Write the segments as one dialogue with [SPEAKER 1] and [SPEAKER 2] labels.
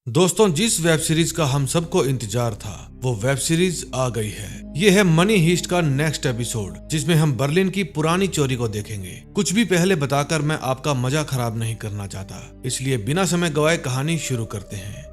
[SPEAKER 1] दोस्तों, जिस web series का हम सबको इंतजार था वो वेब सीरीज आ गई है। ये है मनी हीस्ट का नेक्स्ट एपिसोड, जिसमें हम बर्लिन की पुरानी चोरी को देखेंगे। कुछ भी पहले बताकर मैं आपका मजा खराब नहीं करना चाहता, इसलिए बिना समय गवाए कहानी शुरू करते हैं।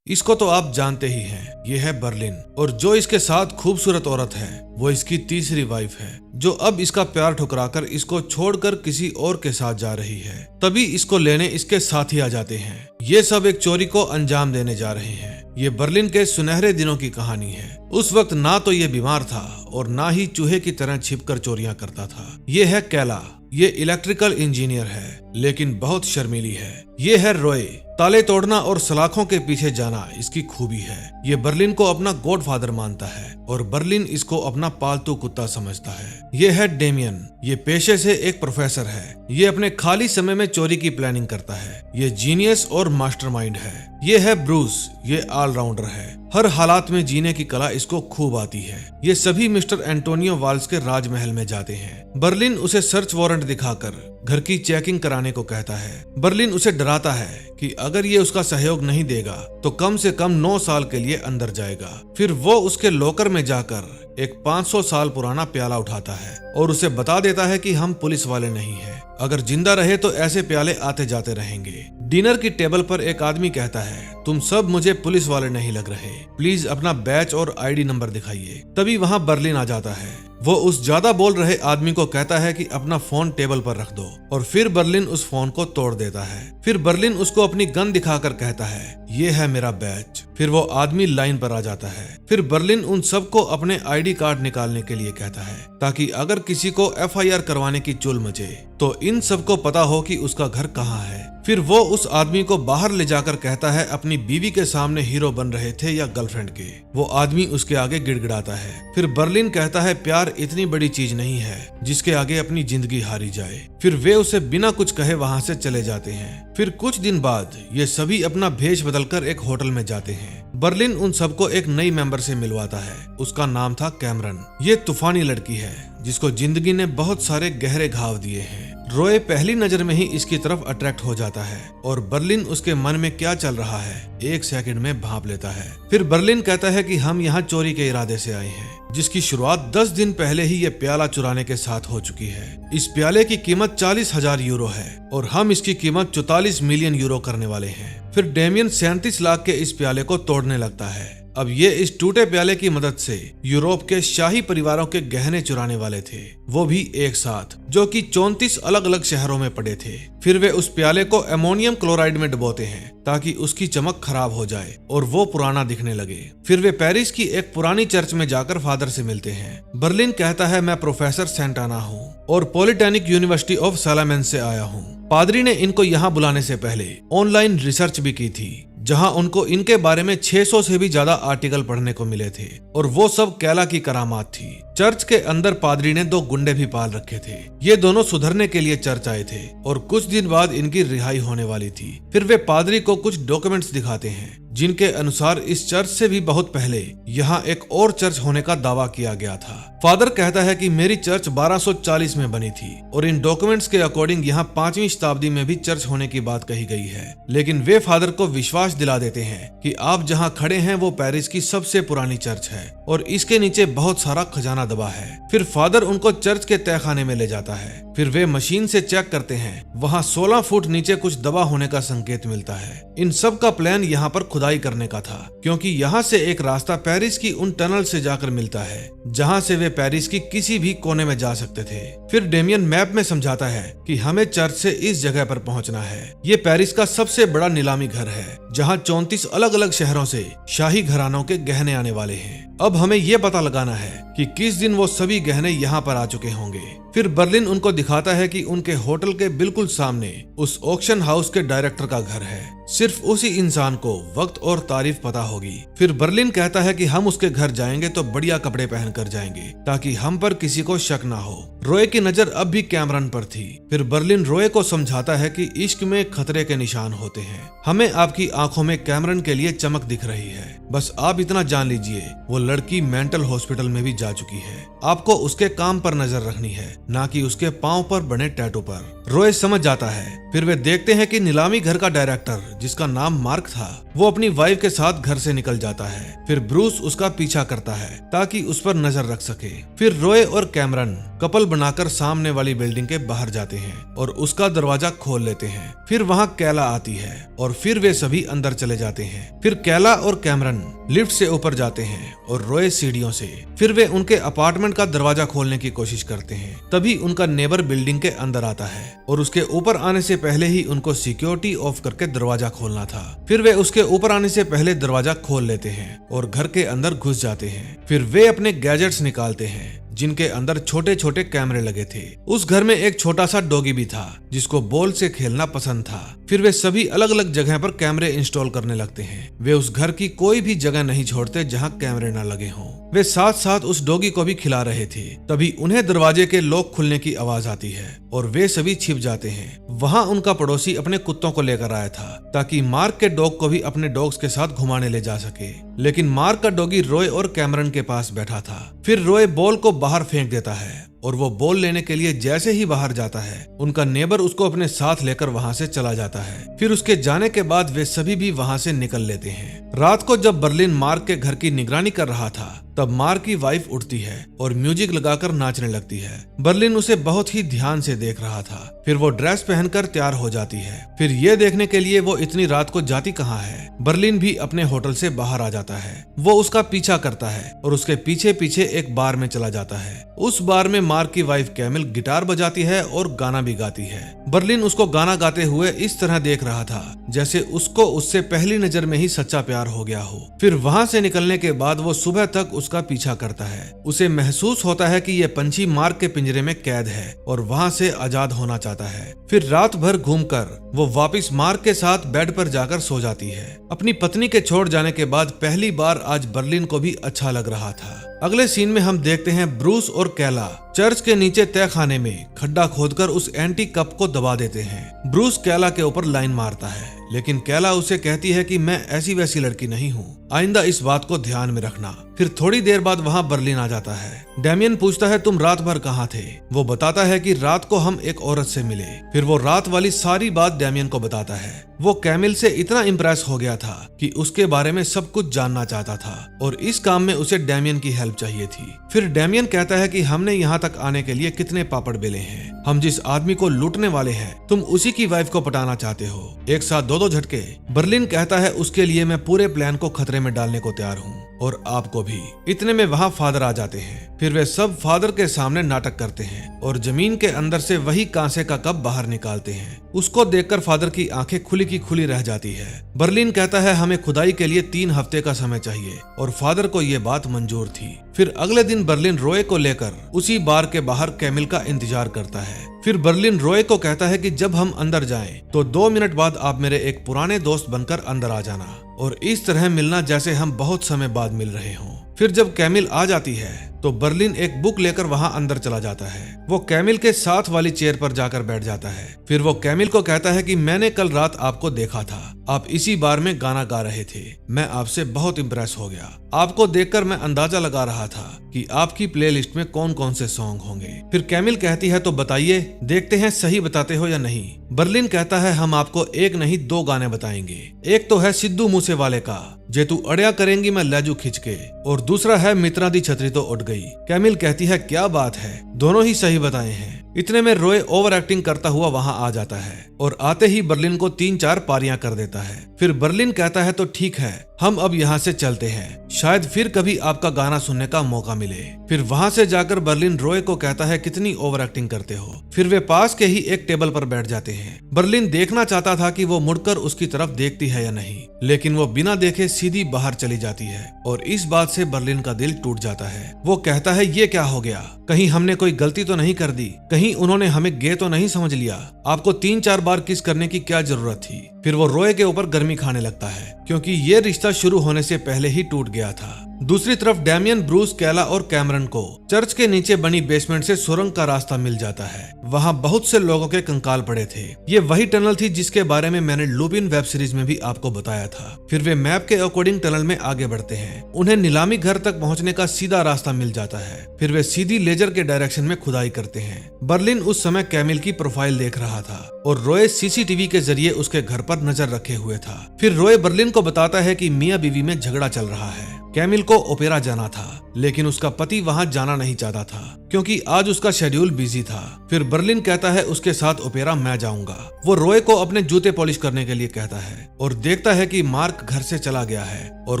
[SPEAKER 1] इसको तो आप जानते ही हैं, ये है बर्लिन, और जो इसके साथ खूबसूरत औरत है वो इसकी तीसरी वाइफ है, जो अब इसका प्यार ठुकराकर इसको छोड़कर किसी और के साथ जा रही है। तभी इसको लेने इसके साथी आ जाते हैं। ये सब एक चोरी को अंजाम देने जा रहे हैं। ये बर्लिन के सुनहरे दिनों की कहानी है। उस वक्त ना तो ये बीमार था और ना ही चूहे की तरह छिपकर चोरियां करता था। ये है कैला। ये इलेक्ट्रिकल इंजीनियर है, लेकिन बहुत शर्मीली है। ये है रॉय। ताले तोड़ना और सलाखों के पीछे जाना इसकी खूबी है। ये बर्लिन को अपना गॉडफादर मानता है और बर्लिन इसको अपना पालतू कुत्ता समझता है। ये है डेमियन। ये पेशे से एक प्रोफेसर है। ये अपने खाली समय में चोरी की प्लानिंग करता है। ये जीनियस और मास्टरमाइंड है। ये है ब्रूस। ये ऑलराउंडर है। हर हालात में जीने की कला इसको खूब आती है। ये सभी मिस्टर एंटोनियो वाल्स के राजमहल में जाते हैं। बर्लिन उसे सर्च वारंट दिखाकर घर की चेकिंग कराने को कहता है। बर्लिन उसे डराता है कि अगर ये उसका सहयोग नहीं देगा तो कम से कम 9 साल के लिए अंदर जाएगा। फिर वो उसके लॉकर में जाकर एक 500 साल पुराना प्याला उठाता है और उसे बता देता है कि हम पुलिस वाले नहीं हैं। अगर जिंदा रहे तो ऐसे प्याले आते जाते रहेंगे। डिनर की टेबल पर एक आदमी कहता है, तुम सब मुझे पुलिस वाले नहीं लग रहे, प्लीज अपना बैच और आईडी नंबर दिखाइए। तभी वहाँ बर्लिन आ जाता है। वो उस ज्यादा बोल रहे आदमी को कहता है कि अपना फोन टेबल पर रख दो, और फिर बर्लिन उस फोन को तोड़ देता है। फिर बर्लिन उसको अपनी गन दिखाकर कहता है, ये है मेरा बैच। फिर वो आदमी लाइन पर आ जाता है। फिर बर्लिन उन सबको अपने आईडी कार्ड निकालने के लिए कहता है, ताकि अगर किसी को एफआईआर करवाने की चुल मचे तो इन सबको पता हो कि उसका घर कहाँ है। फिर वो उस आदमी को बाहर ले जाकर कहता है अपनी बीवी के सामने हीरो बन रहे थे या गर्लफ्रेंड के। वो आदमी उसके आगे गिड़गिड़ाता है। फिर बर्लिन कहता है प्यार इतनी बड़ी चीज नहीं है जिसके आगे अपनी जिंदगी हारी जाए। फिर वे उसे बिना कुछ कहे वहाँ से चले जाते हैं। फिर कुछ दिन बाद ये सभी अपना भेष बदलकर एक होटल में जाते हैं। बर्लिन उन सबको एक नई मेंबर से मिलवाता है। उसका नाम था कैमरन। ये तूफानी लड़की है जिसको जिंदगी ने बहुत सारे गहरे घाव दिए हैं। रॉय पहली नजर में ही इसकी तरफ अट्रैक्ट हो जाता है और बर्लिन उसके मन में क्या चल रहा है 1 सेकंड में भांप लेता है। फिर बर्लिन कहता है कि हम यहाँ चोरी के इरादे से आए हैं, जिसकी शुरुआत 10 दिन पहले ही ये प्याला चुराने के साथ हो चुकी है। इस प्याले की कीमत 40,000 यूरो है और हम इसकी कीमत 44 मिलियन यूरो करने वाले हैं। फिर डेमियन 37 लाख के इस प्याले को तोड़ने लगता है। अब ये इस टूटे प्याले की मदद से यूरोप के शाही परिवारों के गहने चुराने वाले थे, वो भी एक साथ, जो कि 34 अलग अलग शहरों में पड़े थे। फिर वे उस प्याले को अमोनियम क्लोराइड में डुबोते हैं ताकि उसकी चमक खराब हो जाए और वो पुराना दिखने लगे। फिर वे पेरिस की एक पुरानी चर्च में जाकर फादर से मिलते हैं। बर्लिन कहता है, मैं प्रोफेसर सेंटाना हूँ और पॉलिटेक्निक यूनिवर्सिटी ऑफ सालामेन से आया हूँ। पादरी ने इनको यहाँ बुलाने से पहले ऑनलाइन रिसर्च भी की थी, जहां उनको इनके बारे में 600 से भी ज्यादा आर्टिकल पढ़ने को मिले थे, और वो सब कैला की करामात थी। चर्च के अंदर पादरी ने 2 गुंडे भी पाल रखे थे। ये दोनों सुधरने के लिए चर्च आए थे और कुछ दिन बाद इनकी रिहाई होने वाली थी। फिर वे पादरी को कुछ डॉक्यूमेंट्स दिखाते हैं जिनके अनुसार इस चर्च से भी बहुत पहले यहाँ एक और चर्च होने का दावा किया गया था। फादर कहता है कि मेरी चर्च 1240 में बनी थी और इन डॉक्यूमेंट्स के अकॉर्डिंग यहाँ 5वीं शताब्दी में भी चर्च होने की बात कही गई है। लेकिन वे फादर को विश्वास दिला देते हैं कि आप जहाँ खड़े हैं वो पेरिस की सबसे पुरानी चर्च है और इसके नीचे बहुत सारा खजाना दबा है। फिर फादर उनको चर्च के तहखाने में ले जाता है। फिर वे मशीन से चेक करते हैं। वहाँ 16 फुट नीचे कुछ दबा होने का संकेत मिलता है। इन सब का प्लान यहाँ पर खुदाई करने का था, क्योंकि यहाँ से एक रास्ता पेरिस की उन टनल से जाकर मिलता है जहाँ से वे पेरिस की किसी भी कोने में जा सकते थे। फिर डेमियन मैप में समझाता है कि हमें चर्च से इस जगह पर पहुँचना है। ये पेरिस का सबसे बड़ा नीलामी घर है जहाँ 34 अलग अलग शहरों से शाही घरानों के गहने आने वाले हैं। अब हमें ये पता लगाना है कि किस दिन वो सभी गहने यहाँ पर आ चुके होंगे। फिर बर्लिन उनको दिखाता है कि उनके होटल के बिल्कुल सामने उस ऑक्शन हाउस के डायरेक्टर का घर है। सिर्फ उसी इंसान को वक्त और तारीफ पता होगी। फिर बर्लिन कहता है कि हम उसके घर जाएंगे तो बढ़िया कपड़े पहन कर जाएंगे ताकि हम पर किसी को शक ना हो। रॉय की नजर अब भी कैमरन पर थी। फिर बर्लिन रॉय को समझाता है कि इश्क में खतरे के निशान होते हैं। हमें आपकी आंखों में कैमरन के लिए चमक दिख रही है। बस आप इतना जान लीजिए, वो लड़की मेंटल हॉस्पिटल में भी जा चुकी है। आपको उसके काम पर नजर रखनी है, ना कि उसके पाँव पर बने टैटू पर। रॉय समझ जाता है। फिर वे देखते हैं कि नीलामी घर का डायरेक्टर, जिसका नाम मार्क था, वो अपनी वाइफ के साथ घर से निकल जाता है। फिर ब्रूस उसका पीछा करता है ताकि उस पर नजर रख सके। फिर रॉय और कैमरन कपल बनाकर सामने वाली बिल्डिंग के बाहर जाते हैं और उसका दरवाजा खोल लेते हैं। फिर वहाँ कैला आती है और फिर वे सभी अंदर चले जाते हैं। फिर कैला और कैमरन लिफ्ट से ऊपर जाते हैं और रॉय सीढ़ियों से। फिर वे उनके अपार्टमेंट का दरवाजा खोलने की कोशिश करते हैं। तभी उनका नेबर बिल्डिंग के अंदर आता है और उसके ऊपर आने से पहले ही उनको सिक्योरिटी ऑफ करके दरवाजा खोलना था। फिर वे उसके ऊपर आने से पहले दरवाजा खोल लेते हैं और घर के अंदर घुस जाते हैं। फिर वे अपने गैजेट्स निकालते हैं जिनके अंदर छोटे छोटे कैमरे लगे थे। उस घर में एक छोटा सा डॉगी भी था जिसको बॉल से खेलना पसंद था। फिर वे सभी अलग अलग जगह पर कैमरे इंस्टॉल करने लगते हैं। वे उस घर की कोई भी जगह नहीं छोड़ते जहां कैमरे न लगे हों। वे साथ साथ उस डॉगी को भी खिला रहे थे। तभी उन्हें दरवाजे के लॉक खुलने की आवाज आती है और वे सभी छिप जाते हैं। वहां उनका पड़ोसी अपने कुत्तों को लेकर आया था ताकि मार्क के डॉग को भी अपने डॉग्स के साथ घुमाने ले जा सके, लेकिन मार्क का डॉगी रॉय और कैमरन के पास बैठा था। फिर रॉय बॉल को बाहर फेंक देता है और वो बॉल लेने के लिए जैसे ही बाहर जाता है, उनका नेबर उसको अपने साथ लेकर वहां से चला जाता है। फिर उसके जाने के बाद वे सभी भी वहां से निकल लेते हैं। रात को जब बर्लिन मार्क के घर की निगरानी कर रहा था, तब मार्क की वाइफ उठती है और म्यूजिक लगाकर नाचने लगती है। बर्लिन उसे बहुत ही ध्यान से देख रहा था। फिर वो ड्रेस पहनकर तैयार हो जाती है। फिर ये देखने के लिए वो इतनी रात को जाती कहाँ है। बर्लिन भी अपने होटल से बाहर आ जाता है। वो उसका पीछा करता है और उसके पीछे पीछे एक बार में चला जाता है। उस बार में मार्क की वाइफ कैमिल गिटार बजाती है और गाना भी गाती है। बर्लिन उसको गाना गाते हुए इस तरह देख रहा था जैसे उसको उससे पहली नजर में ही सच्चा प्यार हो गया हो। फिर वहां से निकलने के बाद वो सुबह तक उसका पीछा करता है। उसे महसूस होता है कि यह पंछी मार्क के पिंजरे में कैद है और वहां से आजाद होना चाहता है। फिर रात भर घूमकर वो वापस मार्क के साथ बेड पर जाकर सो जाती है। अपनी पत्नी के छोड़ जाने के बाद पहली बार आज बर्लिन को भी अच्छा लग रहा था। अगले सीन में हम देखते हैं ब्रूस और कैला चर्च के नीचे तहखाने में खड्डा खोदकर उस एंटी कप को दबा देते हैं। ब्रूस कैला के ऊपर लाइन मारता है, लेकिन कैला उसे कहती है कि मैं ऐसी वैसी लड़की नहीं हूँ, आइंदा इस बात को ध्यान में रखना। फिर थोड़ी देर बाद वहाँ बर्लिन आ जाता है। डैमियन पूछता है तुम रात भर कहाँ थे। वो बताता है कि रात को हम एक औरत से मिले। फिर वो रात वाली सारी बात डैमियन को बताता है। वो कैमिल से इतना इम्प्रेस हो गया था कि उसके बारे में सब कुछ जानना चाहता था और इस काम में उसे डैमियन की हेल्प चाहिए थी। फिर डैमियन कहता है कि हमने यहाँ तक आने के लिए कितने पापड़ बेले हैं। हम जिस आदमी को लूटने वाले हैं, तुम उसी की वाइफ को पटाना चाहते हो, एक साथ दो झटके। बर्लिन कहता है उसके लिए मैं पूरे प्लान को खतरे में डालने को तैयार हूँ और आपको भी। इतने में वहाँ फादर आ जाते हैं। फिर वे सब फादर के सामने नाटक करते हैं और जमीन के अंदर से वही कांसे का कप बाहर निकालते हैं। उसको देखकर फादर की आंखें खुली की खुली रह जाती है। बर्लिन कहता है हमें खुदाई के लिए 3 हफ्ते का समय चाहिए और फादर को ये बात मंजूर थी। फिर अगले दिन बर्लिन रॉय को लेकर उसी बार के बाहर कैमिल का इंतजार करता है। फिर बर्लिन रॉय को कहता है कि जब हम अंदर जाएं तो 2 मिनट बाद आप मेरे एक पुराने दोस्त बनकर अंदर आ जाना और इस तरह मिलना जैसे हम बहुत समय बाद मिल रहे हों। फिर जब कैमिल आ जाती है तो बर्लिन एक बुक लेकर वहां अंदर चला जाता है। वो कैमिल के साथ वाली चेयर पर जाकर बैठ जाता है। फिर वो कैमिल को कहता है कि मैंने कल रात आपको देखा था, आप इसी बार में गाना गा रहे थे। मैं आपसे बहुत इम्प्रेस हो गया। आपको देखकर मैं अंदाजा लगा रहा था कि आपकी प्लेलिस्ट में कौन कौन से सॉन्ग होंगे। फिर कैमिल कहती है तो बताइए, देखते हैं सही बताते हो या नहीं। बर्लिन कहता है हम आपको एक नहीं 2 गाने बताएंगे। एक तो है सिद्धू मूसेवाले का जे तू अड़िया करेंगी मैं लेजू खिंच के, और दूसरा है मित्रा दी छतरी तो उड़ गई। कैमिल कहती है क्या बात है, दोनों ही सही बताए हैं। इतने में रॉय ओवर एक्टिंग करता हुआ वहां आ जाता है और आते ही बर्लिन को 3-4 पारियां कर देता है। फिर बर्लिन कहता है तो ठीक है, हम अब यहाँ से चलते हैं, शायद फिर कभी आपका गाना सुनने का मौका मिले। फिर वहां से जाकर बर्लिन रॉय को कहता है कितनी ओवर एक्टिंग करते हो। फिर वे पास के ही एक टेबल पर बैठ जाते हैं। बर्लिन देखना चाहता था कि वो मुड़कर उसकी तरफ देखती है या नहीं, लेकिन वो बिना देखे सीधी बाहर चली जाती है और इस बात से बर्लिन का दिल टूट जाता है। वो कहता है ये क्या हो गया, कहीं हमने कोई गलती तो नहीं कर दी, कहीं उन्होंने हमें गे तो नहीं समझ लिया, आपको 3-4 बार किस करने की क्या जरूरत थी। फिर वो रॉय के ऊपर गर्मी खाने लगता है क्योंकि ये रिश्ता शुरू होने से पहले ही टूट गया था। दूसरी तरफ डैमियन, ब्रूस, कैला और कैमरन को चर्च के नीचे बनी बेसमेंट से सुरंग का रास्ता मिल जाता है। वहाँ बहुत से लोगों के कंकाल पड़े थे। ये वही टनल थी जिसके बारे में मैंने लुपिन वेब सीरीज में भी आपको बताया था। फिर वे मैप के अकॉर्डिंग टनल में आगे बढ़ते हैं। उन्हें नीलामी घर तक पहुँचने का सीधा रास्ता मिल जाता है। फिर वे सीधी लेजर के डायरेक्शन में खुदाई करते हैं। बर्लिन उस समय कैमिल की प्रोफाइल देख रहा था और रॉय सीसीटीवी के जरिए उसके घर पर नजर रखे हुए था। फिर रॉय बर्लिन को बताता है कि मियां बीवी में झगड़ा चल रहा है। कैमिल को ओपेरा जाना था, लेकिन उसका पति वहां जाना नहीं चाहता था क्योंकि आज उसका शेड्यूल बिजी था। फिर बर्लिन कहता है उसके साथ ओपेरा मैं जाऊंगा। वो रॉय को अपने जूते पॉलिश करने के लिए कहता है और देखता है कि मार्क घर से चला गया है और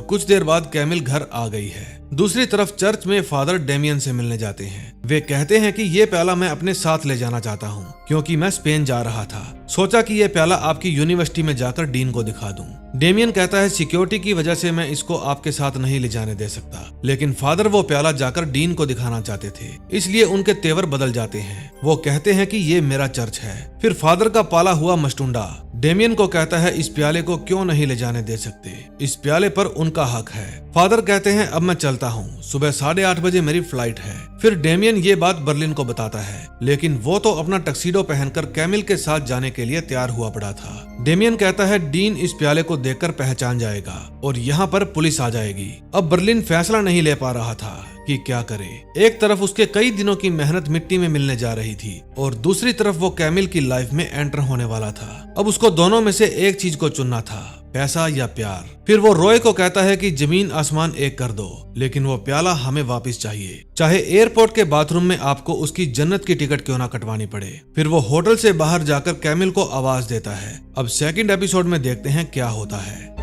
[SPEAKER 1] कुछ देर बाद कैमिल घर आ गई है। दूसरी तरफ चर्च में फादर डेमियन से मिलने जाते हैं। वे कहते हैं कि ये प्याला मैं अपने साथ ले जाना चाहता हूँ क्योंकि मैं स्पेन जा रहा था। सोचा कि ये प्याला आपकी यूनिवर्सिटी में जाकर डीन को दिखा दूं। डेमियन कहता है सिक्योरिटी की वजह से मैं इसको आपके साथ नहीं ले जाने दे सकता, लेकिन फादर वो प्याला जाकर डीन को दिखाना चाहते थे, इसलिए उनके तेवर बदल जाते हैं। वो कहते हैं कि ये मेरा चर्च है। फिर फादर का पाला हुआ मस्टुंडा डेमियन को कहता है इस प्याले को क्यों नहीं ले जाने दे सकते, इस प्याले पर उनका हक है। फादर कहते हैं अब मैं चलता हूँ, सुबह 8:30 बजे मेरी फ्लाइट है। फिर डेमियन ये बात बर्लिन को बताता है, लेकिन वो तो अपना टक्सीडो पहनकर कैमिल के साथ जाने के लिए तैयार हुआ पड़ा था। डेमियन कहता है डीन इस प्याले को देखकर पहचान जाएगा और यहाँ पर पुलिस आ जाएगी। अब बर्लिन फैसला नहीं ले पा रहा था कि क्या करे। एक तरफ उसके कई दिनों की मेहनत मिट्टी में मिलने जा रही थी और दूसरी तरफ वो कैमिल की लाइफ में एंटर होने वाला था। अब उसको दोनों में से एक चीज को चुनना था, पैसा या प्यार। फिर वो रॉय को कहता है कि जमीन आसमान एक कर दो, लेकिन वो प्याला हमें वापस चाहिए, चाहे एयरपोर्ट के बाथरूम में आपको उसकी जन्नत की टिकट क्यों ना कटवानी पड़े। फिर वो होटल से बाहर जाकर कैमिल को आवाज देता है। अब सेकंड एपिसोड में देखते हैं क्या होता है।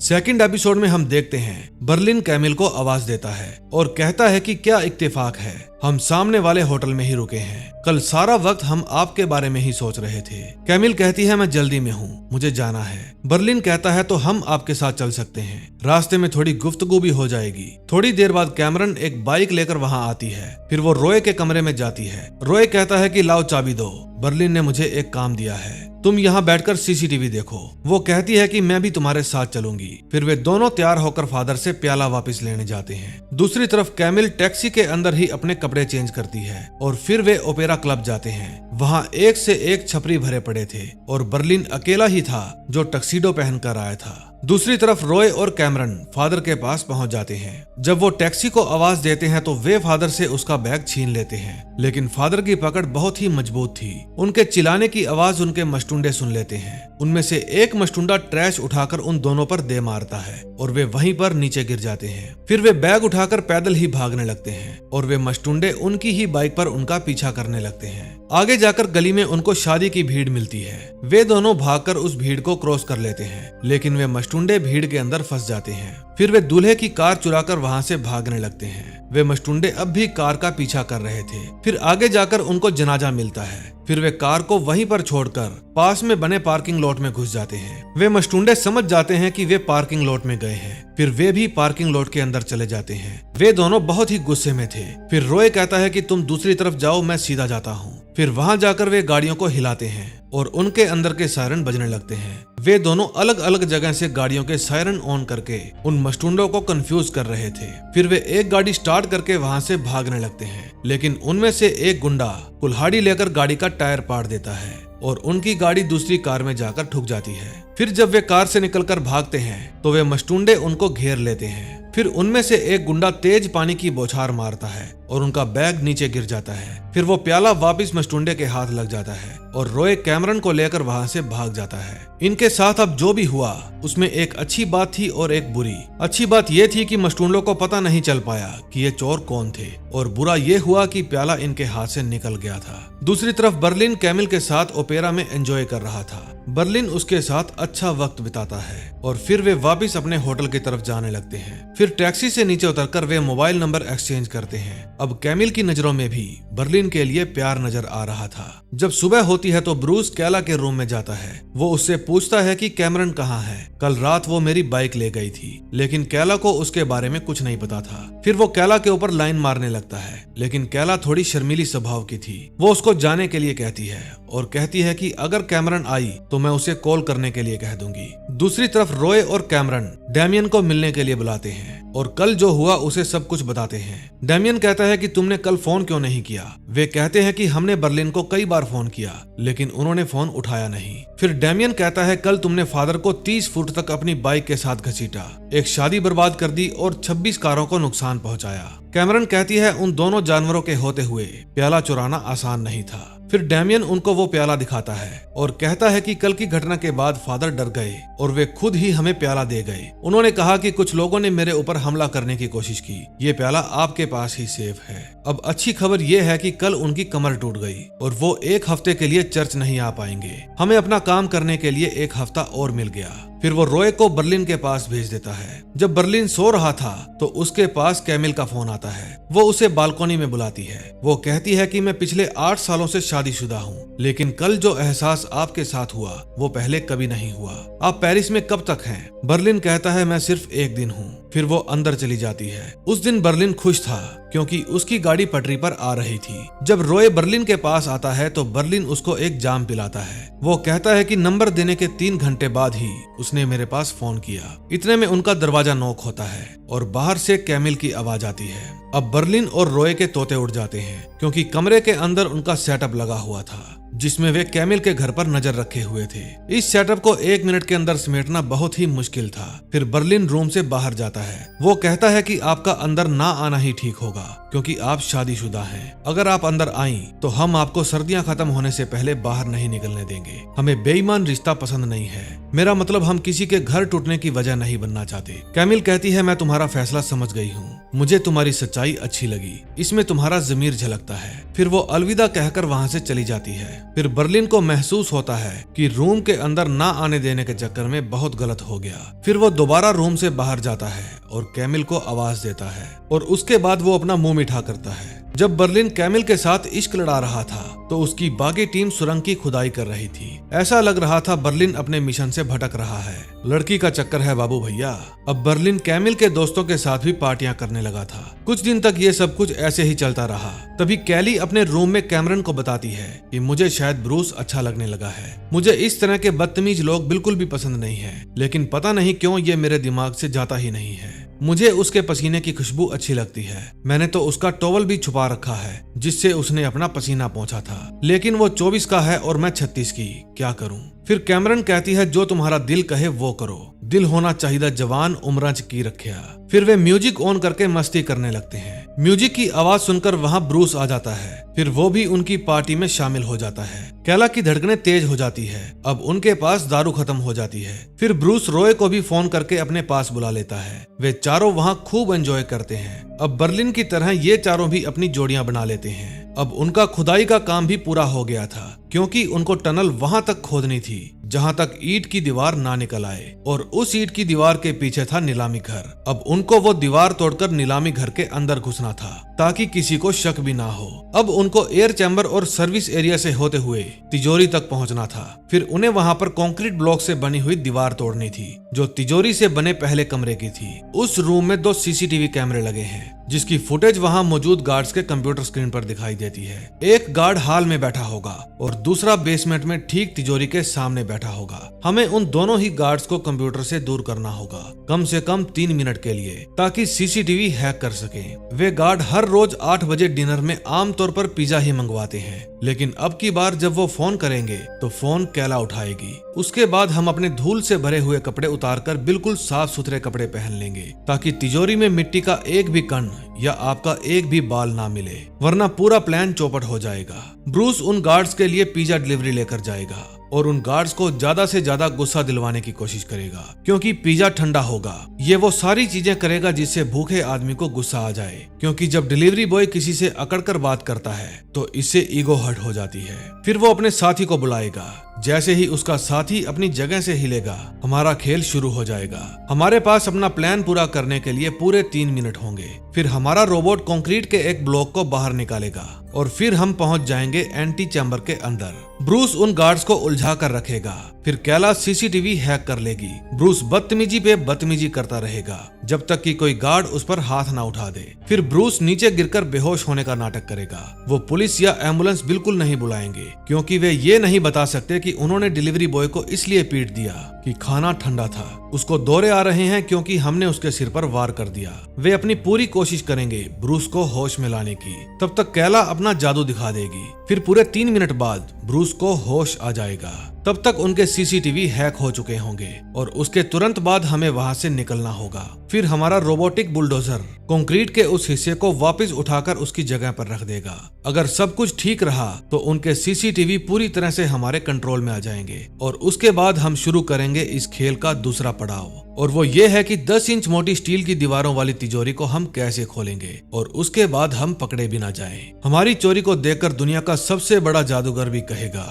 [SPEAKER 1] सेकंड एपिसोड में हम देखते हैं बर्लिन कैमिल को आवाज देता है और कहता है कि क्या इत्तेफाक है, हम सामने वाले होटल में ही रुके हैं। कल सारा वक्त हम आपके बारे में ही सोच रहे थे। कैमिल कहती है मैं जल्दी में हूँ, मुझे जाना है। बर्लिन कहता है तो हम आपके साथ चल सकते हैं, रास्ते में थोड़ी गुफ्तगू भी हो जाएगी। थोड़ी देर बाद कैमरन एक बाइक लेकर वहाँ आती है। फिर वो रॉय के कमरे में जाती है। रॉय कहता है कि लाओ चाबी दो, बर्लिन ने मुझे एक काम दिया है, तुम यहाँ बैठकर सीसीटीवी देखो। वो कहती है कि मैं भी तुम्हारे साथ चलूंगी। फिर वे दोनों तैयार होकर फादर से प्याला वापस लेने जाते हैं। दूसरी तरफ कैमिल टैक्सी के अंदर ही अपने कपड़े चेंज करती है और फिर वे ओपेरा क्लब जाते हैं। वहाँ एक से एक छपरी भरे पड़े थे और बर्लिन अकेला ही था जो टक्सीडो पहनकर आया था। दूसरी तरफ रॉय और कैमरन फादर के पास पहुंच जाते हैं। जब वो टैक्सी को आवाज देते हैं तो वे फादर से उसका बैग छीन लेते हैं, लेकिन फादर की पकड़ बहुत ही मजबूत थी। उनके चिल्लाने की आवाज उनके मस्टुंडे सुन लेते हैं। उनमें से एक मस्टुंडा ट्रैश उठाकर उन दोनों पर दे मारता है और वे वहीं पर नीचे गिर जाते हैं। फिर वे बैग उठाकर पैदल ही भागने लगते हैं और वे मस्टुंडे उनकी ही बाइक पर उनका पीछा करने लगते हैं। आगे जाकर गली में उनको शादी की भीड़ मिलती है। वे दोनों भागकर उस भीड़ को क्रॉस कर लेते हैं, लेकिन वे मस्टुंडे भीड़ के अंदर फंस जाते हैं। फिर वे दूल्हे की कार चुराकर वहां से भागने लगते हैं। वे मस्टुंडे अब भी कार का पीछा कर रहे थे। फिर आगे जाकर उनको जनाजा मिलता है। फिर वे कार को वहीं पर छोड़कर पास में बने पार्किंग लॉट में घुस जाते हैं। वे मस्टुंडे समझ जाते हैं कि वे पार्किंग लॉट में गए हैं। फिर वे भी पार्किंग लॉट के अंदर चले जाते हैं। वे दोनों बहुत ही गुस्से में थे। फिर रॉय कहता है कि तुम दूसरी तरफ जाओ, मैं सीधा जाता हूँ। फिर वहां जाकर वे गाड़ियों को हिलाते हैं और उनके अंदर के सायरन बजने लगते हैं। वे दोनों अलग अलग जगह से गाड़ियों के सायरन ऑन करके उन मस्टुंडों को कंफ्यूज कर रहे थे। फिर वे एक गाड़ी स्टार्ट करके वहां से भागने लगते हैं, लेकिन उनमें से एक गुंडा कुल्हाड़ी लेकर गाड़ी का टायर पाड़ देता है और उनकी गाड़ी दूसरी कार में जाकर ठुक जाती है। फिर जब वे कार से निकलकर भागते हैं तो वे मस्टुंडे उनको घेर लेते हैं। फिर उनमें से एक गुंडा तेज पानी की बौछार मारता है और उनका बैग नीचे गिर जाता है। फिर वो प्याला वापस मस्टुंडे के हाथ लग जाता है और रॉय कैमरन को लेकर वहां से भाग जाता है। इनके साथ अब जो भी हुआ उसमें एक अच्छी बात थी और एक बुरी। अच्छी बात यह थी कि मस्टुंडों को पता नहीं चल पाया कि ये चोर कौन थे, और बुरा ये हुआ कि प्याला इनके हाथ से निकल गया था। दूसरी तरफ बर्लिन कैमिल के साथ ओपेरा में एंजॉय कर रहा था। बर्लिन उसके साथ अच्छा वक्त बिताता है और फिर वे वापस अपने होटल की तरफ जाने लगते हैं। फिर टैक्सी से नीचे उतरकर वे मोबाइल नंबर एक्सचेंज करते हैं। अब कैमिल की नजरों में भी बर्लिन बर्लिन के लिए प्यार नजर आ रहा था। जब सुबह होती है तो ब्रूस कैला के रूम में जाता है। वो उससे पूछता है कि कैमरन कहाँ है। कल रात वो मेरी बाइक ले गई थी, लेकिन कैला को उसके बारे में कुछ नहीं पता था। फिर वो कैला के ऊपर लाइन मारने लगता है, लेकिन कैला थोड़ी शर्मीली स्वभाव की थी। वो उसको जाने के लिए कहती है और कहती है कि अगर कैमरन आई तो मैं उसे कॉल करने के लिए कह दूंगी। दूसरी तरफ रॉय और कैमरन डैमियन को मिलने के लिए बुलाते हैं और कल जो हुआ उसे सब कुछ बताते हैं। डैमियन कहता है कि तुमने कल फोन क्यों नहीं किया। वे कहते हैं कि हमने बर्लिन को कई बार फोन किया, लेकिन उन्होंने फोन उठाया नहीं। फिर डैमियन कहता है कल तुमने फादर को 30 फुट तक अपनी बाइक के साथ घसीटा, एक शादी बर्बाद कर दी और 26 कारों को नुकसान पहुंचाया। कैमरन कहती है उन दोनों जानवरों के होते हुए प्याला चुराना आसान नहीं था। फिर डैमियन उनको वो प्याला दिखाता है और कहता है कि कल की घटना के बाद फादर डर गए और वे खुद ही हमें प्याला दे गए। उन्होंने कहा कि कुछ लोगों ने मेरे ऊपर हमला करने की कोशिश की, ये प्याला आपके पास ही सेफ है। अब अच्छी खबर ये है कि कल उनकी कमर टूट गई और वो 1 हफ्ते के लिए चर्च नहीं आ पाएंगे। हमें अपना काम करने के लिए 1 हफ्ता और मिल गया। फिर वो रॉय को बर्लिन के पास भेज देता है। जब बर्लिन सो रहा था तो उसके पास कैमिल का फोन आता है। वो उसे बालकोनी में बुलाती है। वो कहती है कि मैं पिछले 8 सालों से शादीशुदा हूँ, लेकिन कल जो एहसास आपके साथ हुआ वो पहले कभी नहीं हुआ। आप पेरिस में कब तक हैं? बर्लिन कहता है मैं सिर्फ 1 दिन हूँ। फिर वो अंदर चली जाती है। उस दिन बर्लिन खुश था क्योंकि उसकी गाड़ी पटरी पर आ रही थी। जब रॉय बर्लिन के पास आता है तो बर्लिन उसको एक जाम पिलाता है। वो कहता है कि नंबर देने के 3 घंटे बाद ही उसने मेरे पास फोन किया। इतने में उनका दरवाजा नॉक होता है और बाहर से कैमिल की आवाज आती है। अब बर्लिन और रॉय के तोते उड़ जाते हैं क्योंकि कमरे के अंदर उनका सेटअप लगा हुआ था, जिसमें वे कैमिल के घर पर नजर रखे हुए थे। इस सेटअप को 1 मिनट के अंदर समेटना बहुत ही मुश्किल था। फिर बर्लिन रूम से बाहर जाता है। वो कहता है कि आपका अंदर ना आना ही ठीक होगा क्योंकि आप शादीशुदा हैं। अगर आप अंदर आईं तो हम आपको सर्दियां खत्म होने से पहले बाहर नहीं निकलने देंगे। हमें बेईमान रिश्ता पसंद नहीं है। मेरा मतलब हम किसी के घर टूटने की वजह नहीं बनना चाहते। कैमिल कहती है मैं तुम्हारा फैसला समझ गई हूँ, मुझे तुम्हारी सच्चाई अच्छी लगी, इसमें तुम्हारा ज़मीर झलकता है। फिर वो अलविदा कहकर वहाँ से चली जाती है। फिर बर्लिन को महसूस होता है कि रूम के अंदर ना आने देने के चक्कर में बहुत गलत हो गया। फिर वो दोबारा रूम से बाहर जाता है और कैमिल को आवाज देता है और उसके बाद वो अपना मुंह मीठा करता है। जब बर्लिन कैमिल के साथ इश्क लड़ा रहा था तो उसकी बागी टीम सुरंग की खुदाई कर रही थी। ऐसा लग रहा था बर्लिन अपने मिशन से भटक रहा है। लड़की का चक्कर है बाबू भैया। अब बर्लिन कैमिल के दोस्तों के साथ भी पार्टियां करने लगा था। कुछ दिन तक ये सब कुछ ऐसे ही चलता रहा। तभी कैली अपने रूम में कैमरन को बताती है कि मुझे शायद ब्रूस अच्छा लगने लगा है। मुझे इस तरह के बदतमीज लोग बिल्कुल भी पसंद नहीं है, लेकिन पता नहीं क्यों ये मेरे दिमाग से जाता ही नहीं है। मुझे उसके पसीने की खुशबू अच्छी लगती है। मैंने तो उसका टॉवल भी छुपा रखा है जिससे उसने अपना पसीना पोंछा था, लेकिन वो 24 का है और मैं 36 की। क्या करूं? फिर कैमरन कहती है जो तुम्हारा दिल कहे वो करो, दिल होना चाहिए जवान उम्र च की रखिया। फिर वे म्यूजिक ऑन करके मस्ती करने लगते हैं। म्यूजिक की आवाज सुनकर वहां ब्रूस आ जाता है। फिर वो भी उनकी पार्टी में शामिल हो जाता है। कैला की धड़कनें तेज हो जाती है। अब उनके पास दारू खत्म हो जाती है। फिर ब्रूस रॉय को भी फोन करके अपने पास बुला लेता है। वे चारों वहां खूब एंजॉय करते हैं। अब बर्लिन की तरह ये चारों भी अपनी जोड़ियां बना लेते हैं। अब उनका खुदाई का काम भी पूरा हो गया था क्योंकि उनको टनल वहां तक खोदनी थी जहां तक ईंट की दीवार ना निकल आए, और उस ईंट की दीवार के पीछे था नीलामी घर। अब उनको वो दीवार तोड़कर नीलामी घर के अंदर घुसना था ताकि किसी को शक भी ना हो। अब उनको एयर चैम्बर और सर्विस एरिया से होते हुए तिजोरी तक पहुंचना था। फिर उन्हें वहां पर कंक्रीट ब्लॉक से बनी हुई दीवार तोड़नी थी जो तिजोरी से बने पहले कमरे की थी। उस रूम में 2 सीसीटीवी कैमरे लगे हैं जिसकी फुटेज वहां मौजूद गार्ड्स के कंप्यूटर स्क्रीन पर दिखाई देती है। एक गार्ड हॉल में बैठा होगा और दूसरा बेसमेंट में ठीक तिजोरी के सामने बैठा होगा। हमें उन दोनों ही गार्ड्स को कंप्यूटर से दूर करना होगा, कम से कम 3 मिनट के लिए, ताकि सीसीटीवी हैक कर सकें। वे गार्ड हर रोज 8 बजे डिनर में आमतौर पर पिज्जा ही मंगवाते हैं, लेकिन अब की बार जब वो फोन करेंगे तो फोन कैला उठाएगी। उसके बाद हम अपने धूल से भरे हुए कपड़े उतारकर बिल्कुल साफ सुथरे कपड़े पहन लेंगे ताकि तिजोरी में मिट्टी का एक भी कण या आपका एक भी बाल ना मिले, वरना पूरा प्लान चौपट हो जाएगा। ब्रूस उन गार्ड्स के लिए पिज्जा डिलीवरी लेकर जाएगा और उन गार्ड्स को ज्यादा से ज्यादा गुस्सा दिलवाने की कोशिश करेगा क्योंकि पिज्जा ठंडा होगा। ये वो सारी चीजें करेगा जिससे भूखे आदमी को गुस्सा आ जाए, क्योंकि जब डिलीवरी बॉय किसी से अकड़कर बात करता है तो इससे ईगो हर्ट हो जाती है। फिर वो अपने साथी को बुलाएगा जैसे ही उसका साथी अपनी जगह से हिलेगा, हमारा खेल शुरू हो जाएगा। हमारे पास अपना प्लान पूरा करने के लिए पूरे 3 मिनट होंगे। फिर हमारा रोबोट कंक्रीट के एक ब्लॉक को बाहर निकालेगा और फिर हम पहुंच जाएंगे एंटी चैम्बर के अंदर। ब्रूस उन गार्ड्स को उलझा कर रखेगा। फिर कैला सीसीटीवी हैक कर लेगी। ब्रूस बदतमीजी पे बदतमीजी करता रहेगा जब तक कि कोई गार्ड उस पर हाथ ना उठा दे। फिर ब्रूस नीचे गिरकर बेहोश होने का नाटक करेगा। वो पुलिस या एम्बुलेंस बिल्कुल नहीं बुलाएंगे क्योंकि वे ये नहीं बता सकते कि उन्होंने डिलीवरी बॉय को इसलिए पीट दिया कि खाना ठंडा था। उसको दौरे आ रहे हैं क्योंकि हमने उसके सिर पर वार कर दिया। वे अपनी पूरी कोशिश करेंगे ब्रूस को होश में लाने की। तब तक कैला अपना जादू दिखा देगी। फिर पूरे 3 मिनट बाद ब्रूस को होश आ जाएगा। तब तक उनके सीसीटीवी हैक हो चुके होंगे और उसके तुरंत बाद हमें वहां से निकलना होगा। फिर हमारा रोबोटिक बुलडोजर कंक्रीट के उस हिस्से को वापस उठाकर उसकी जगह पर रख देगा। अगर सब कुछ ठीक रहा तो उनके सीसीटीवी पूरी तरह से हमारे कंट्रोल में आ जाएंगे और उसके बाद हम शुरू करेंगे इस खेल का दूसरा पड़ाव, और वो ये है कि 10 इंच मोटी स्टील की दीवारों वाली तिजोरी को हम कैसे खोलेंगे और उसके बाद हम पकड़े भी ना जाएं। हमारी चोरी को देखकर दुनिया का सबसे बड़ा जादूगर भी कहेगा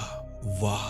[SPEAKER 1] वाह।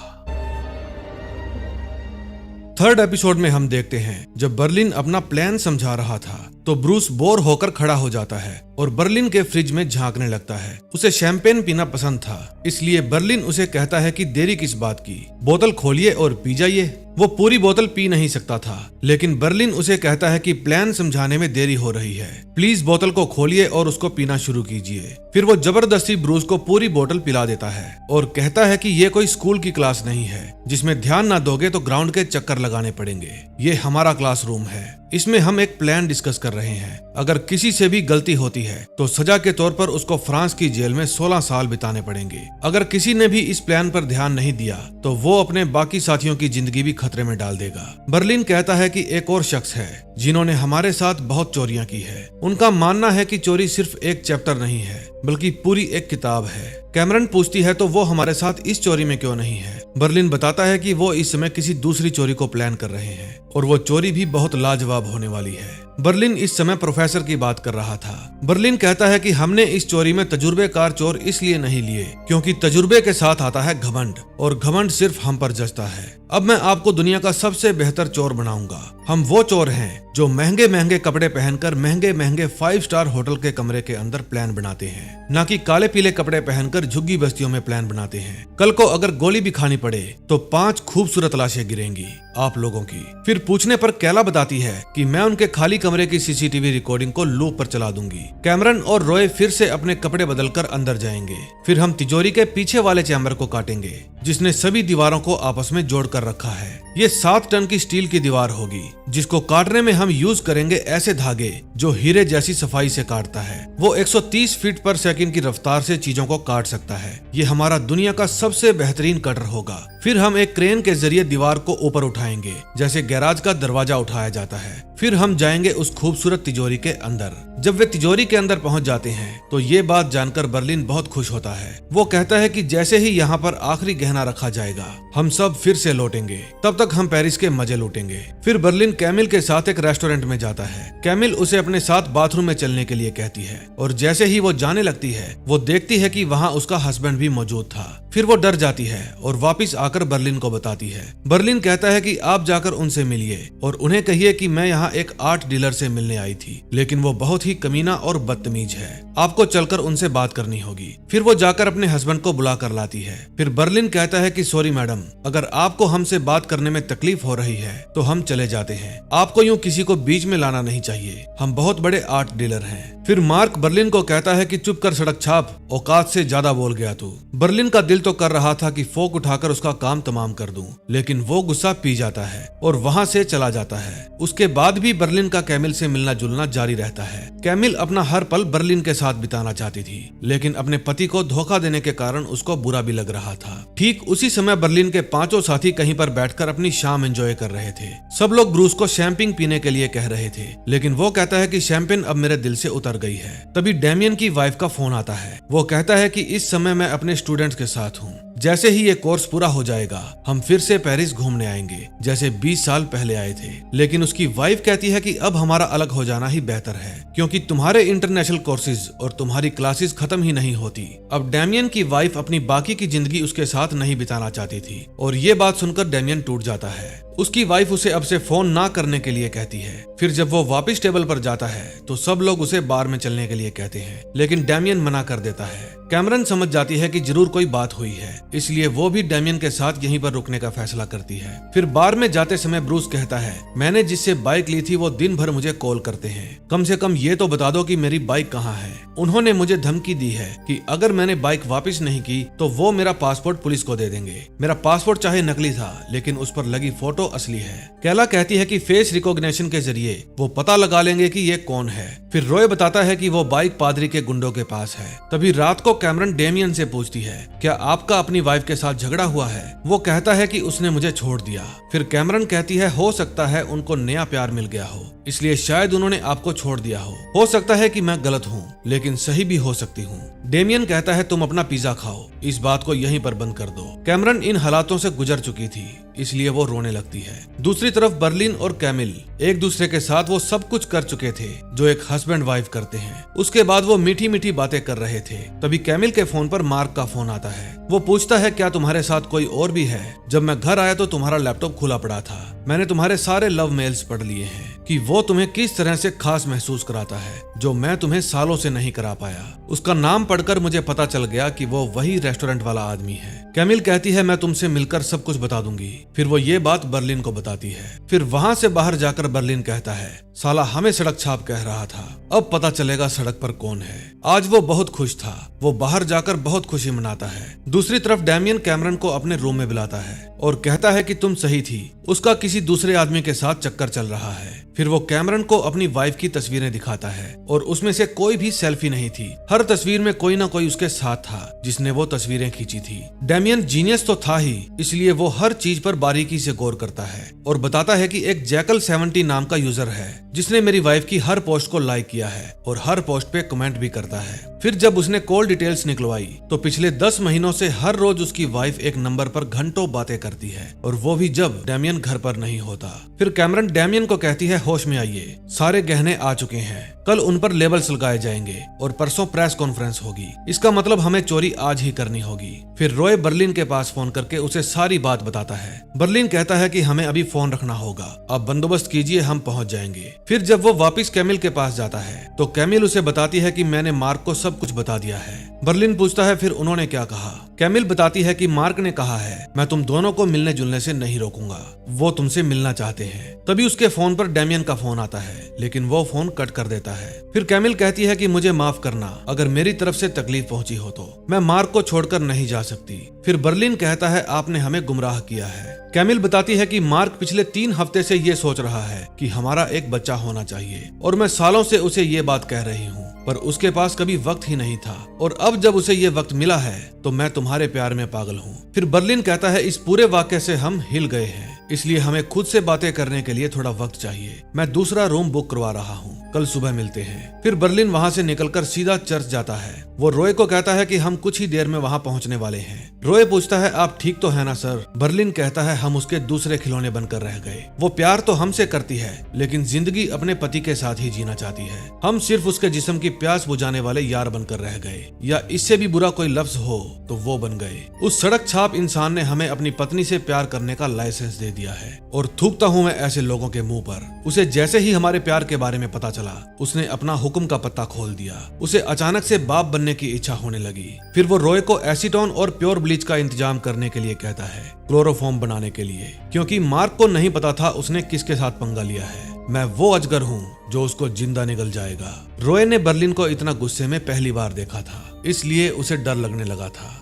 [SPEAKER 1] 3rd एपिसोड में हम देखते हैं जब बर्लिन अपना प्लान समझा रहा था तो ब्रूस बोर होकर खड़ा हो जाता है और बर्लिन के फ्रिज में झांकने लगता है। उसे शैंपेन पीना पसंद था, इसलिए बर्लिन उसे कहता है कि देरी किस बात की, बोतल खोलिए और पी जाइए। वो पूरी बोतल पी नहीं सकता था, लेकिन बर्लिन उसे कहता है कि प्लान समझाने में देरी हो रही है, प्लीज बोतल को खोलिए और उसको पीना शुरू कीजिए। फिर वो जबरदस्ती ब्रूस को पूरी बोतल पिला देता है और कहता है कि ये कोई स्कूल की क्लास नहीं है जिसमें ध्यान ना दोगे तो ग्राउंड के चक्कर लगाने पड़ेंगे। ये हमारा क्लासरूम है, इसमें हम एक प्लान डिस्कस कर रहे हैं। अगर किसी से भी गलती होती है तो सजा के तौर पर उसको फ्रांस की जेल में 16 साल बिताने पड़ेंगे। अगर किसी ने भी इस प्लान पर ध्यान नहीं दिया तो वो अपने बाकी साथियों की जिंदगी भी खतरे में डाल देगा। बर्लिन कहता है कि एक और शख्स है जिन्होंने हमारे साथ बहुत चोरियां की है। उनका मानना है कि चोरी सिर्फ एक चैप्टर नहीं है बल्कि पूरी एक किताब है। कैमरन पूछती है तो वो हमारे साथ इस चोरी में क्यों नहीं है। बर्लिन बताता है कि वो इस समय किसी दूसरी चोरी को प्लान कर रहे हैं और वो चोरी भी बहुत लाजवाब होने वाली है। बर्लिन इस समय प्रोफेसर की बात कर रहा था। बर्लिन कहता है कि हमने इस चोरी में तजुर्बेकार चोर इसलिए नहीं लिए क्योंकि तजुर्बे के साथ आता है घमंड, और घमंड सिर्फ हम पर जचता है। अब मैं आपको दुनिया का सबसे बेहतर चोर बनाऊंगा। हम वो चोर हैं जो महंगे महंगे कपड़े पहनकर महंगे महंगे 5 स्टार होटल के कमरे के अंदर प्लान बनाते हैं, ना कि काले पीले कपड़े पहनकर झुग्गी बस्तियों में प्लान बनाते हैं। कल को अगर गोली भी खानी पड़े तो 5 खूबसूरत लाशें गिरेंगी आप लोगों की। फिर पूछने पर कैला बताती है कि मैं उनके खाली कमरे की सीसीटीवी रिकॉर्डिंग को लूप पर चला दूंगी। कैमरन और रॉय फिर से अपने कपड़े बदलकर अंदर जाएंगे। फिर हम तिजोरी के पीछे वाले चैम्बर को काटेंगे जिसने सभी दीवारों को आपस में जोड़कर रखा है। ये 7 टन की स्टील की दीवार होगी जिसको काटने में हम यूज करेंगे ऐसे धागे जो हीरे जैसी सफाई से काटता है। वो 130 फीट पर सेकंड की रफ्तार से चीजों को काट सकता है। ये हमारा दुनिया का सबसे बेहतरीन कटर होगा। फिर हम एक क्रेन के जरिए दीवार को ऊपर उठाएंगे जैसे गैराज का दरवाजा उठाया जाता है। फिर हम जाएंगे उस खूबसूरत तिजोरी के अंदर। जब वे तिजोरी के अंदर पहुंच जाते हैं तो ये बात जानकर बर्लिन बहुत खुश होता है। वो कहता है कि जैसे ही यहाँ पर आखिरी गहना रखा जाएगा हम सब फिर से लौटेंगे, तब तक हम पेरिस के मजे लूटेंगे। फिर बर्लिन कैमिल के साथ एक रेस्टोरेंट में जाता है। कैमिल उसे अपने साथ बाथरूम में चलने के लिए कहती है और जैसे ही वो जाने लगती है वो देखती है कि वहाँ उसका हस्बैंड भी मौजूद था। फिर वो डर जाती है और वापिस आकर बर्लिन को बताती है। बर्लिन कहता है कि आप जाकर उनसे मिलिए और उन्हें कहिए कि मैं यहाँ एक आर्ट डीलर से मिलने आई थी, लेकिन वो बहुत ही कमीना और बदतमीज है। आपको चलकर उनसे बात करनी होगी। फिर वो जाकर अपने हस्बैंड को बुला कर लाती है। फिर बर्लिन कहता है कि सॉरी मैडम, अगर आपको हमसे बात करने में तकलीफ हो रही है तो हम चले जाते हैं। आपको यूं किसी को बीच में लाना नहीं चाहिए, हम बहुत बड़े आर्ट डीलर हैं। फिर मार्क बर्लिन को कहता है कि चुप कर सड़क छाप, औकात से ज्यादा बोल गया तू। बर्लिन का दिल तो कर रहा था कि फोक उठाकर उसका काम तमाम कर दूं, लेकिन वो गुस्सा पी जाता है और वहाँ से चला जाता है। उसके बाद भी बर्लिन का कैमिल से मिलना जुलना जारी रहता है। कैमिल अपना हर पल बर्लिन के साथ बिताना चाहती थी, लेकिन अपने पति को धोखा देने के कारण उसको बुरा भी लग रहा था। ठीक उसी समय बर्लिन के 5 साथी कहीं पर बैठकर अपनी शाम एंजॉय कर रहे थे। सब लोग ब्रूस को शैंपेन पीने के लिए कह रहे थे, लेकिन वो कहता है कि शैंपेन अब मेरे दिल से उतर गई है। तभी डैमियन की वाइफ का फोन आता है। वो कहता है कि इस समय मैं अपने स्टूडेंट्स के साथ हूँ। जैसे ही ये कोर्स पूरा हो जाएगा हम फिर से पेरिस घूमने आएंगे जैसे 20 साल पहले आए थे। लेकिन उसकी वाइफ कहती है कि अब हमारा अलग हो जाना ही बेहतर है, क्योंकि तुम्हारे इंटरनेशनल कोर्सेज और तुम्हारी क्लासेस खत्म ही नहीं होती। अब डेमियन की वाइफ अपनी बाकी की जिंदगी उसके साथ नहीं बिताना चाहती थी और ये बात सुनकर डेमियन टूट जाता है। उसकी वाइफ उसे अब से फोन ना करने के लिए कहती है। फिर जब वो वापस टेबल पर जाता है तो सब लोग उसे बार में चलने के लिए कहते हैं, लेकिन डेमियन मना कर देता है। कैमरन समझ जाती है कि जरूर कोई बात हुई है, इसलिए वो भी डेमियन के साथ यहीं पर रुकने का फैसला करती है। फिर बार में जाते समय ब्रूस कहता है, मैंने जिससे बाइक ली थी वो दिन भर मुझे कॉल करते हैं, कम से कम ये तो बता दो कि मेरी बाइक कहाँ है। उन्होंने मुझे धमकी दी है कि अगर मैंने बाइक वापस नहीं की तो वो मेरा पासपोर्ट पुलिस को दे देंगे। मेरा पासपोर्ट चाहे नकली था लेकिन उस पर लगी फोटो असली है। कैला कहती है कि फेस रिकॉग्निशन के जरिए वो पता लगा लेंगे कि ये कौन है। फिर रॉय बताता है कि वो बाइक पादरी के गुंडों के पास है। तभी रात को कैमरन डेमियन से पूछती है, क्या आपका अपनी वाइफ के साथ झगड़ा हुआ है? वो कहता है कि उसने मुझे छोड़ दिया। फिर कैमरन कहती है, हो सकता है उनको नया प्यार मिल गया हो, इसलिए शायद उन्होंने आपको छोड़ दिया हो सकता है कि मैं गलत हूँ लेकिन सही भी हो सकती हूँ। डेमियन कहता है, तुम अपना पिज्जा खाओ, इस बात को यहीं पर बंद कर दो। कैमरन इन हालातों से गुजर चुकी थी, इसलिए वो रोने लगती है। दूसरी तरफ बर्लिन और कैमिल एक दूसरे के साथ वो सब कुछ कर चुके थे जो एक हस्बैंड वाइफ करते हैं। उसके बाद वो मीठी मीठी बातें कर रहे थे। तभी कैमिल के फोन पर मार्क का फोन आता है। वो पूछता है, क्या तुम्हारे साथ कोई और भी है? जब मैं घर आया तो तुम्हारा लैपटॉप खुला पड़ा था। मैंने तुम्हारे सारे लव मेल्स पढ़ लिए हैं कि वो तुम्हें किस तरह से खास महसूस कराता है जो मैं तुम्हें सालों से नहीं करा पाया। उसका नाम पढ़कर मुझे पता चल गया कि वो वही रेस्टोरेंट वाला आदमी है। कैमिल कहती है, मैं तुमसे मिलकर सब कुछ बता दूंगी। फिर वो ये बात बर्लिन को बताती है। फिर वहां से बाहर जाकर बर्लिन कहता है, साला हमें सड़क छाप कह रहा था, अब पता चलेगा सड़क पर कौन है। आज वो बहुत खुश था। वो बाहर जाकर बहुत खुशी मनाता है। दूसरी तरफ डेमियन कैमरन को अपने रूम में बुलाता है और कहता है कि तुम सही थी, उसका किसी दूसरे आदमी के साथ चक्कर चल रहा है। फिर वो कैमरन को अपनी वाइफ की तस्वीरें दिखाता है और उसमें से कोई भी सेल्फी नहीं थी। हर तस्वीर में कोई ना कोई उसके साथ था जिसने वो तस्वीरें खींची थी। डेमियन जीनियस तो था ही, इसलिए वो हर चीज पर बारीकी से गौर करता है और बताता है कि एक जैकल 70 नाम का यूजर है जिसने मेरी वाइफ की हर पोस्ट को लाइक किया है और हर पोस्ट पे कमेंट भी करता है। फिर जब उसने कॉल डिटेल्स निकलवाई तो पिछले 10 महीनों से हर रोज उसकी वाइफ एक नंबर पर घंटों बातें करती है और वो भी जब डेमियन घर पर नहीं होता। फिर कैमरन डेमियन को कहती है, होश में आइए, सारे गहने आ चुके हैं, कल उन पर लेबल्स लगाए जाएंगे और परसों प्रेस कॉन्फ्रेंस होगी। इसका मतलब हमें चोरी आज ही करनी होगी। फिर रॉय बर्लिन के पास फोन करके उसे सारी बात बताता है। बर्लिन कहता है कि हमें अभी फोन रखना होगा, आप बंदोबस्त कीजिए, हम पहुंच जाएंगे। फिर जब वो वापस कैमिल के पास जाता है तो कैमिल उसे बताती है कि मैंने मार्क को सब कुछ बता दिया है। बर्लिन पूछता है, फिर उन्होंने क्या कहा? कैमिल बताती है कि मार्क ने कहा है, मैं तुम दोनों को मिलने जुलने से नहीं रोकूंगा, वो तुमसे मिलना चाहते हैं। तभी उसके फोन पर डेमियन का फोन आता है, लेकिन वो फोन कट कर देता है। फिर कैमिल कहती है कि मुझे माफ करना, अगर मेरी तरफ से तकलीफ पहुंची हो तो मैं मार्क को छोड़कर नहीं जा सकती। फिर बर्लिन कहता है, आपने हमें गुमराह किया है। कैमिल बताती है कि मार्क पिछले 3 हफ्ते से ये सोच रहा है कि हमारा एक बच्चा होना चाहिए और मैं सालों से उसे ये बात कह रही हूँ, पर उसके पास कभी वक्त ही नहीं था और अब जब उसे ये वक्त मिला है तो मैं तुम्हारे प्यार में पागल हूँ। फिर बर्लिन कहता है, इस पूरे वाक्य से हम हिल गए हैं, इसलिए हमें खुद से बातें करने के लिए थोड़ा वक्त चाहिए। मैं दूसरा रूम बुक करवा रहा हूँ, कल सुबह मिलते हैं। फिर बर्लिन वहाँ से निकलकर सीधा चर्च जाता है। वो रॉय को कहता है कि हम कुछ ही देर में वहाँ पहुँचने वाले हैं। रॉय पूछता है, आप ठीक तो है ना सर? बर्लिन कहता है, हम उसके दूसरे खिलौने बनकर रह गए। वो प्यार तो हमसे करती है लेकिन जिंदगी अपने पति के साथ ही जीना चाहती है। हम सिर्फ उसके जिस्म की प्यास बुझाने वाले यार बनकर रह गए, या इससे भी बुरा कोई लफ्ज हो तो वो बन गए। उस सड़क छाप इंसान ने हमें अपनी पत्नी से प्यार करने का लाइसेंस दे दिया है और थूकता हूँ मैं ऐसे लोगों के मुंह पर। उसे जैसे ही हमारे प्यार के बारे में पता चला उसने अपना हुक्म का पत्ता खोल दिया। उसे अचानक से बाप बनने की इच्छा होने लगी। फिर वो रॉय को एसीटोन और प्योर ब्लीच का इंतजाम करने के लिए कहता है, क्लोरोफॉर्म बनाने के लिए, क्योंकि मार्क को नहीं पता था उसने किसके साथ पंगा लिया है। मैं वो अजगर हूँ जो उसको जिंदा निगल जाएगा। रॉय ने बर्लिन को इतना गुस्से में पहली बार देखा था, इसलिए उसे डर लगने लगा था।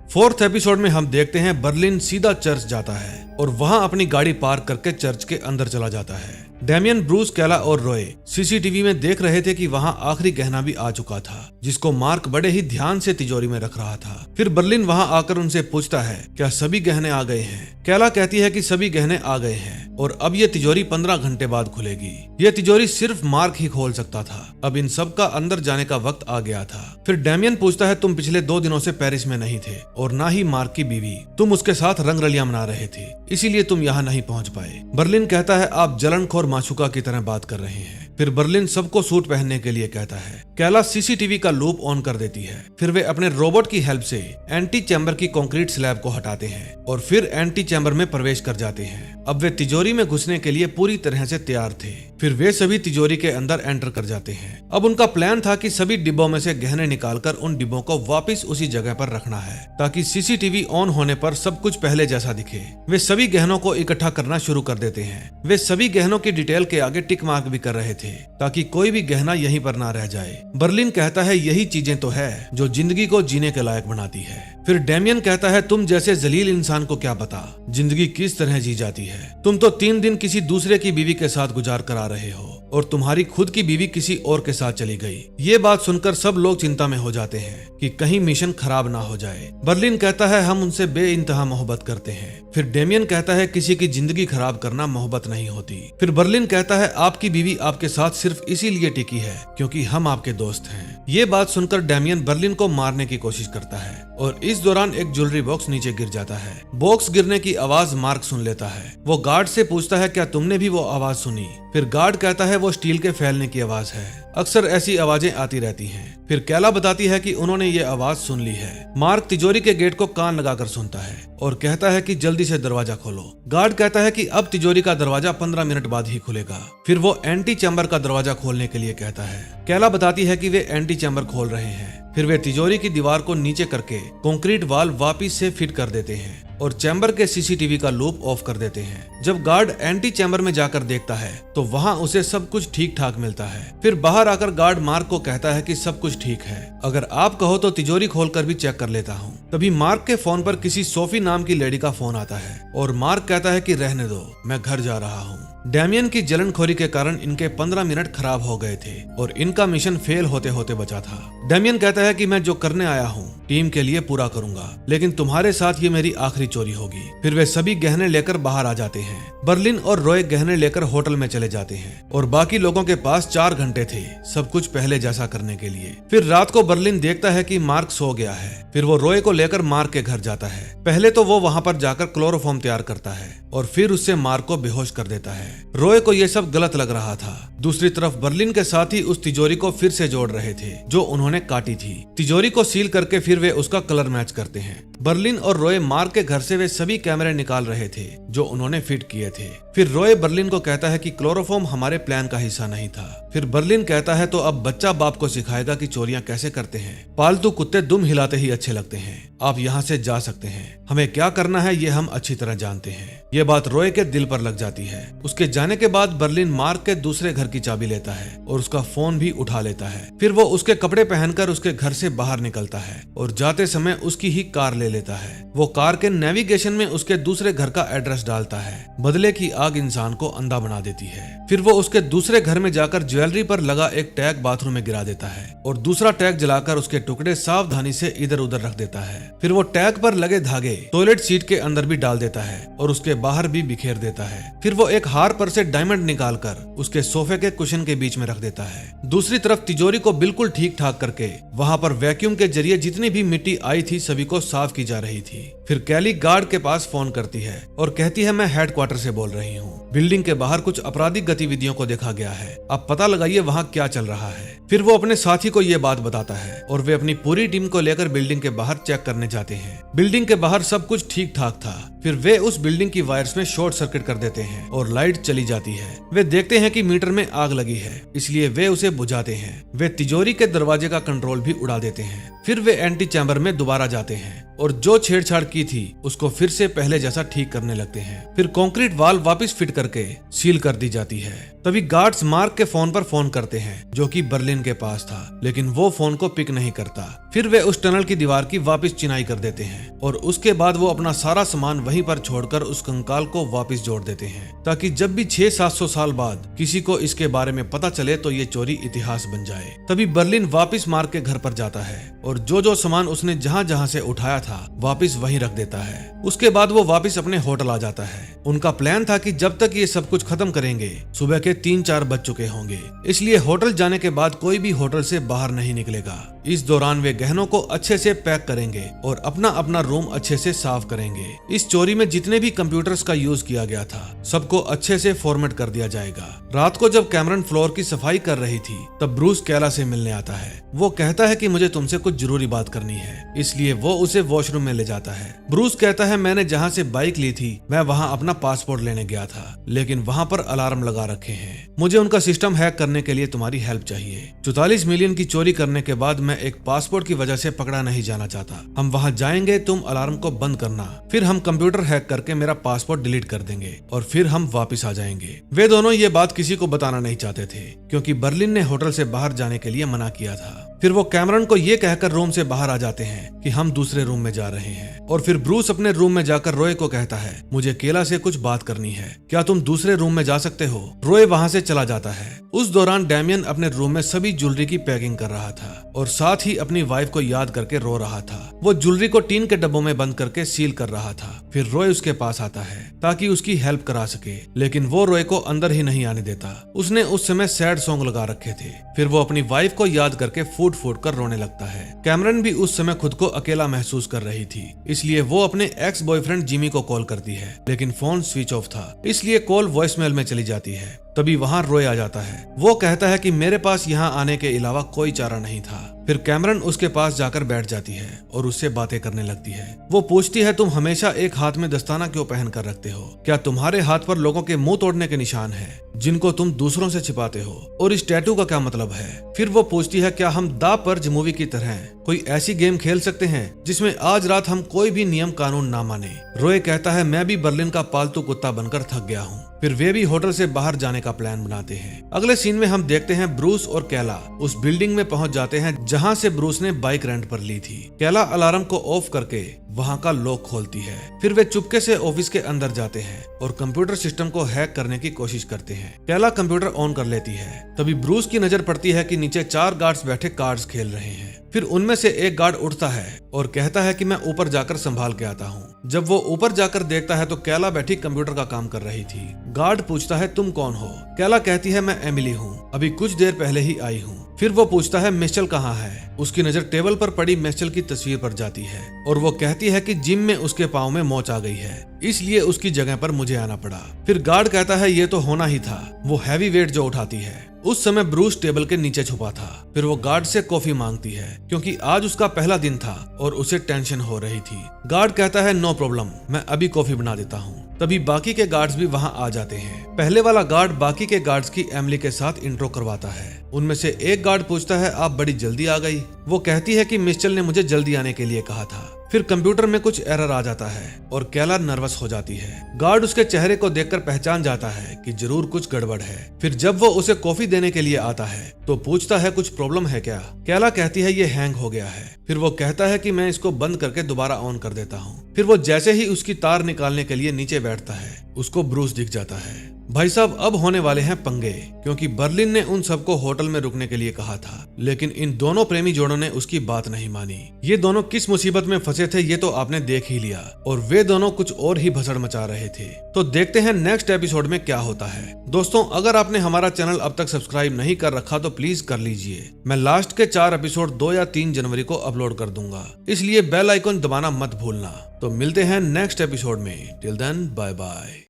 [SPEAKER 1] 4th एपिसोड में हम देखते हैं बर्लिन सीधा चर्च जाता है और वहां अपनी गाड़ी पार्क करके चर्च के अंदर चला जाता है। डेमियन, ब्रूस, कैला और रॉय सीसीटीवी में देख रहे थे कि वहां आखिरी गहना भी आ चुका था, जिसको मार्क बड़े ही ध्यान से तिजोरी में रख रहा था। फिर बर्लिन वहां आकर उनसे पूछता है, क्या सभी गहने आ गए हैं? कैला कहती है कि सभी गहने आ गए हैं और अब ये तिजोरी 15 घंटे बाद खुलेगी। ये तिजोरी सिर्फ मार्क ही खोल सकता था। अब इन सब का अंदर जाने का वक्त आ गया था। फिर डेमियन पूछता है, तुम पिछले 2 दिनों से पेरिस में नहीं थे और ना ही मार्क की बीवी, तुम उसके साथ रंगरलियां मना रहे थे, इसीलिए तुम यहाँ नहीं पहुंच पाए। बर्लिन कहता है, आप जलनखोर माशूका की तरह बात कर रहे हैं। फिर बर्लिन सबको सूट पहनने के लिए कहता है। कैला सीसीटीवी का लूप ऑन कर देती है। फिर वे अपने रोबोट की हेल्प से एंटी चैम्बर की कंक्रीट स्लैब को हटाते हैं और फिर एंटी चैम्बर में प्रवेश कर जाते हैं। अब वे तिजोरी में घुसने के लिए पूरी तरह से तैयार थे। फिर वे सभी तिजोरी के अंदर एंटर कर जाते हैं। अब उनका प्लान था कि सभी डिब्बों में से गहने निकालकर उन डिब्बों को वापस उसी जगह पर रखना है, ताकि सीसीटीवी ऑन होने पर सब कुछ पहले जैसा दिखे। वे सभी गहनों को इकट्ठा करना शुरू कर देते हैं। वे सभी गहनों की डिटेल के आगे टिक मार्क भी कर रहे थे, ताकि कोई भी गहना यहीं पर ना रह जाए। बर्लिन कहता है, यही चीजें तो है जो जिंदगी को जीने के लायक बनाती है। फिर डेमियन कहता है, तुम जैसे जलील इंसान को क्या पता जिंदगी किस तरह जी जाती है। तुम तो 3 दिन किसी दूसरे की बीवी के साथ गुजार कर आ रहे हो और तुम्हारी खुद की बीवी किसी और के साथ चली गई। ये बात सुनकर सब लोग चिंता में हो जाते हैं कि कहीं मिशन खराब ना हो जाए। बर्लिन कहता है, हम उनसे बेइंतहा मोहब्बत करते हैं। फिर डेमियन कहता है, किसी की जिंदगी खराब करना मोहब्बत नहीं होती। फिर बर्लिन कहता है, आपकी बीवी आपके साथ सिर्फ इसीलिए टिकी है क्योंकि हम आपके दोस्त हैं। ये बात सुनकर डेमियन बर्लिन को मारने की कोशिश करता है और इस दौरान एक ज्वेलरी बॉक्स नीचे गिर जाता है। बॉक्स गिरने की आवाज मार्क सुन लेता है। वो गार्ड से पूछता है, क्या तुमने भी वो आवाज सुनी? फिर गार्ड कहता है, वो स्टील के फैलने की आवाज है। अक्सर ऐसी आवाजें आती रहती हैं। फिर कैला बताती है कि उन्होंने ये आवाज सुन ली है। मार्क तिजोरी के गेट को कान लगाकर सुनता है और कहता है कि जल्दी से दरवाजा खोलो। गार्ड कहता है कि अब तिजोरी का दरवाजा 15 मिनट बाद ही खुलेगा। फिर वो एंटी चैम्बर का दरवाजा खोलने के लिए कहता है। कैला बताती है कि वे एंटी चैम्बर खोल रहे हैं। फिर वे तिजोरी की दीवार को नीचे करके कंक्रीट वाल वापस से फिट कर देते हैं और चैम्बर के सीसीटीवी का लूप ऑफ कर देते हैं। जब गार्ड एंटी चैम्बर में जाकर देखता है तो वहां उसे सब कुछ ठीक ठाक मिलता है। फिर बाहर आकर गार्ड मार्क को कहता है कि सब कुछ ठीक है, अगर आप कहो तो तिजोरी खोलकर भी चेक कर लेता हूँ। तभी मार्क के फोन पर किसी सोफी नाम की लेडी का फोन आता है और मार्क कहता है कि रहने दो, मैं घर जा रहा हूँ। डेमियन की जलनखोरी के कारण इनके 15 मिनट खराब हो गए थे और इनका मिशन फेल होते होते बचा था। डेमियन कहता है कि मैं जो करने आया हूँ टीम के लिए पूरा करूंगा, लेकिन तुम्हारे साथ ये मेरी आखिरी चोरी होगी। फिर वे सभी गहने लेकर बाहर आ जाते हैं। बर्लिन और रॉय गहने लेकर होटल में चले जाते हैं और बाकी लोगों के पास 4 घंटे थे सब कुछ पहले जैसा करने के लिए। फिर रात को बर्लिन देखता है कि मार्क सो गया है। फिर वो रॉय को लेकर मार्क के घर जाता है। पहले तो वो वहाँ पर जाकर क्लोरोफॉर्म तैयार करता है और फिर उससे मार्क को बेहोश कर देता है। रॉय को ये सब गलत लग रहा था। दूसरी तरफ बर्लिन के साथी उस तिजोरी को फिर से जोड़ रहे थे जो उन्होंने काटी थी। तिजोरी को सील करके फिर वे उसका कलर मैच करते हैं। बर्लिन और रॉय मार्क के घर से वे सभी कैमरे निकाल रहे थे जो उन्होंने फिट किए थे। फिर रॉय बर्लिन को कहता है कि क्लोरोफॉर्म हमारे प्लान का हिस्सा नहीं था। फिर बर्लिन कहता है, तो अब बच्चा बाप को सिखाएगा कि चोरियां कैसे करते हैं। पालतू कुत्ते दुम हिलाते ही अच्छे लगते हैं, आप यहाँ से जा सकते हैं, हमें क्या करना है ये हम अच्छी तरह जानते हैं। ये बात रॉय के दिल पर लग जाती है। उसके जाने के बाद बर्लिन मार्क के दूसरे घर की चाबी लेता है और उसका फोन भी उठा लेता है। फिर वो उसके कपड़े पहनकर उसके घर से बाहर निकलता है और जाते समय उसकी ही कार ले लेता है। वो कार के नेविगेशन में उसके दूसरे घर का एड्रेस डालता है। बदले की आग इंसान को अंधा बना देती है। फिर वो उसके दूसरे घर में जाकर ज्वेलरी पर लगा एक टैग बाथरूम में गिरा देता है और दूसरा टैग जलाकर उसके टुकड़े सावधानी से इधर उधर रख देता है। फिर वो टैग पर लगे धागे टॉयलेट सीट के अंदर भी डाल देता है और उसके बाहर भी बिखेर देता है। फिर वो एक हार पर से डायमंड निकालकर उसके सोफे के कुशन के बीच में रख देता है। दूसरी तरफ तिजोरी को बिल्कुल ठीक ठाक करके वहाँ पर वैक्यूम के जरिए जितनी भी मिट्टी आई थी सभी को साफ की जा रही थी। फिर कैली गार्ड के पास फोन करती है और कहती है, मैं हेडक्वार्टर से बोल रही हूँ, बिल्डिंग के बाहर कुछ आपराधिक गतिविधियों को देखा गया है, आप पता लगाइए वहाँ क्या चल रहा है। फिर वो अपने साथी को ये बात बताता है और वे अपनी पूरी टीम को लेकर बिल्डिंग के बाहर चेक करने जाते हैं। बिल्डिंग के बाहर सब कुछ ठीक ठाक था। फिर वे उस बिल्डिंग की वायर्स में शॉर्ट सर्किट कर देते हैं और लाइट चली जाती है। वे देखते हैं कि मीटर में आग लगी है, इसलिए वे उसे बुझाते हैं। वे तिजोरी के दरवाजे का कंट्रोल भी उड़ा देते हैं। फिर वे एंटी चैम्बर में दोबारा जाते हैं और जो छेड़छाड़ की थी उसको फिर से पहले जैसा ठीक करने लगते हैं। फिर कंक्रीट वाल वापस फिट करके सील कर दी जाती है। तभी गार्ड्स मार्क के फोन पर फोन करते हैं जो कि बर्लिन के पास था, लेकिन वो फोन को पिक नहीं करता। फिर वे उस टनल की दीवार की वापस चिनाई कर देते हैं और उसके बाद वो अपना सारा सामान वहीं पर छोड़कर उस कंकाल को वापस जोड़ देते हैं ताकि जब भी 600-700 साल बाद किसी को इसके बारे में पता चले तो ये चोरी इतिहास बन जाए। तभी बर्लिन वापस मार्क के घर पर जाता है और जो सामान उसने जहाँ जहाँ से उठाया था वापस वहीं रख देता है। उसके बाद वो वापस अपने होटल आ जाता है। उनका प्लान था कि जब तक ये सब कुछ खत्म करेंगे सुबह के 3-4 बज चुके होंगे, इसलिए होटल जाने के बाद कोई भी होटल से बाहर नहीं निकलेगा। इस दौरान वे गहनों को अच्छे से पैक करेंगे और अपना अपना रूम अच्छे से साफ करेंगे। इस चोरी में जितने भी कंप्यूटर्स का यूज किया गया था सबको अच्छे से फॉर्मेट कर दिया जाएगा। रात को जब कैमरन फ्लोर की सफाई कर रही थी तब ब्रूस कैला से मिलने आता है। वो कहता है कि मुझे तुमसे कुछ जरूरी बात करनी है, इसलिए वो उसे वॉशरूम में ले जाता है। ब्रूस कहता है मैंने जहाँ से बाइक ली थी मैं वहाँ अपना पासपोर्ट लेने गया था, लेकिन वहाँ पर अलार्म लगा रखे हैं। मुझे उनका सिस्टम हैक करने के लिए तुम्हारी हेल्प चाहिए। 44 मिलियन की चोरी करने के बाद मैं एक पासपोर्ट की वजह से पकड़ा नहीं जाना चाहता। हम वहाँ जाएंगे, तुम अलार्म को बंद करना, फिर हम कंप्यूटर हैक करके मेरा पासपोर्ट डिलीट कर देंगे और फिर हम वापस आ जाएंगे। वे दोनों ये बात किसी को बताना नहीं चाहते थे क्योंकि बर्लिन ने होटल से बाहर जाने के लिए मना किया था। फिर वो कैमरन को ये कहकर रूम से बाहर आ जाते हैं कि हम दूसरे रूम में जा रहे हैं और फिर ब्रूस अपने रूम में जाकर रॉय को कहता है मुझे केला से कुछ बात करनी है, क्या तुम दूसरे रूम में जा सकते हो। रॉय वहाँ से चला जाता है। उस दौरान डैमियन अपने रूम में सभी ज्वेलरी की पैकिंग कर रहा था और साथ ही अपनी वाइफ को याद करके रो रहा था। वो ज्वेलरी को टीन के डब्बों में बंद करके सील कर रहा था। फिर रॉय उसके पास आता है ताकि उसकी हेल्प करा सके, लेकिन वो रॉय को अंदर ही नहीं आने देता। उसने उस समय सैड सॉन्ग लगा रखे थे। फिर वो अपनी वाइफ को याद करके फूट फूट कर रोने लगता है। कैमरन भी उस समय खुद को अकेला महसूस कर रही थी, इसलिए वो अपने एक्स बॉयफ्रेंड जिमी को कॉल करती है, लेकिन फोन स्विच ऑफ था, इसलिए कॉल वॉइसमेल में चली जाती है। तभी वहाँ रॉय आ जाता है। वो कहता है कि मेरे पास यहाँ आने के अलावा कोई चारा नहीं था। फिर कैमरन उसके पास जाकर बैठ जाती है और उससे बातें करने लगती है। वो पूछती है तुम हमेशा एक हाथ में दस्ताना क्यों पहन कर रखते हो, क्या तुम्हारे हाथ पर लोगों के मुंह तोड़ने के निशान है जिनको तुम दूसरों से छिपाते हो, और इस टैटू का क्या मतलब है। फिर वो पूछती है क्या हम द पर्ज मूवी की तरह कोई ऐसी गेम खेल सकते हैं जिसमें आज रात हम कोई भी नियम कानून ना माने। रॉय कहता है मैं भी बर्लिन का पालतू कुत्ता बनकर थक गया हूँ। फिर वे भी होटल से बाहर जाने का प्लान बनाते हैं। अगले सीन में हम देखते हैं ब्रूस और कैला उस बिल्डिंग में पहुंच जाते हैं जहां से ब्रूस ने बाइक रेंट पर ली थी। कैला अलार्म को ऑफ करके वहां का लॉक खोलती है। फिर वे चुपके से ऑफिस के अंदर जाते हैं और कंप्यूटर सिस्टम को हैक करने की कोशिश करते हैं। कैला कंप्यूटर ऑन कर लेती है। तभी ब्रूस की नजर पड़ती है कि नीचे 4 गार्ड्स बैठे कार्ड्स खेल रहे हैं। फिर उनमें से एक गार्ड उठता है और कहता है कि मैं ऊपर जाकर संभाल के आता हूँ। जब वो ऊपर जाकर देखता है तो कैला बैठी कंप्यूटर का काम कर रही थी। गार्ड पूछता है तुम कौन हो। कैला कहती है मैं एमिली हूँ, अभी कुछ देर पहले ही आई हूँ। फिर वो पूछता है मिशेल कहाँ है। उसकी नजर टेबल पर पड़ी मिशेल की तस्वीर पर जाती है और वो कहती है कि जिम में उसके पाँव में मोच आ गई है, इसलिए उसकी जगह पर मुझे आना पड़ा। फिर गार्ड कहता है ये तो होना ही था, वो हैवी वेट जो उठाती है। उस समय ब्रूस टेबल के नीचे छुपा था। फिर वो गार्ड से कॉफी मांगती है क्योंकि आज उसका पहला दिन था और उसे टेंशन हो रही थी। गार्ड कहता है नो प्रॉब्लम, मैं अभी कॉफी बना देता हूँ। तभी बाकी के गार्ड्स भी वहाँ आ जाते हैं। पहले वाला गार्ड बाकी के गार्ड्स की एमिली के साथ इंट्रो करवाता है। उनमें से एक गार्ड पूछता है आप बड़ी जल्दी आ गई। वो कहती है कि मिशेल ने मुझे जल्दी आने के लिए कहा था। फिर कंप्यूटर में कुछ एरर आ जाता है और कैला नर्वस हो जाती है। गार्ड उसके चेहरे को देखकर पहचान जाता है कि जरूर कुछ गड़बड़ है। फिर जब वो उसे कॉफी देने के लिए आता है तो पूछता है कुछ प्रॉब्लम है क्या। कैला कहती है ये हैंग हो गया है। फिर वो कहता है कि मैं इसको बंद करके दोबारा ऑन कर देता हूँ। फिर वो जैसे ही उसकी तार निकालने के लिए नीचे बैठता है उसको ब्रूस दिख जाता है। भाई साहब अब होने वाले हैं पंगे, क्योंकि बर्लिन ने उन सबको होटल में रुकने के लिए कहा था, लेकिन इन दोनों प्रेमी जोड़ों ने उसकी बात नहीं मानी। ये दोनों किस मुसीबत में फंसे थे ये तो आपने देख ही लिया, और वे दोनों कुछ और ही भसड़ मचा रहे थे। तो देखते हैं नेक्स्ट एपिसोड में क्या होता है। दोस्तों अगर आपने हमारा चैनल अब तक सब्सक्राइब नहीं कर रखा तो प्लीज कर लीजिए। मैं लास्ट के 4 एपिसोड 2 या 3 जनवरी को अपलोड कर दूंगा, इसलिए बेल आइकन दबाना मत भूलना। तो मिलते हैं नेक्स्ट एपिसोड में। Till then bye bye.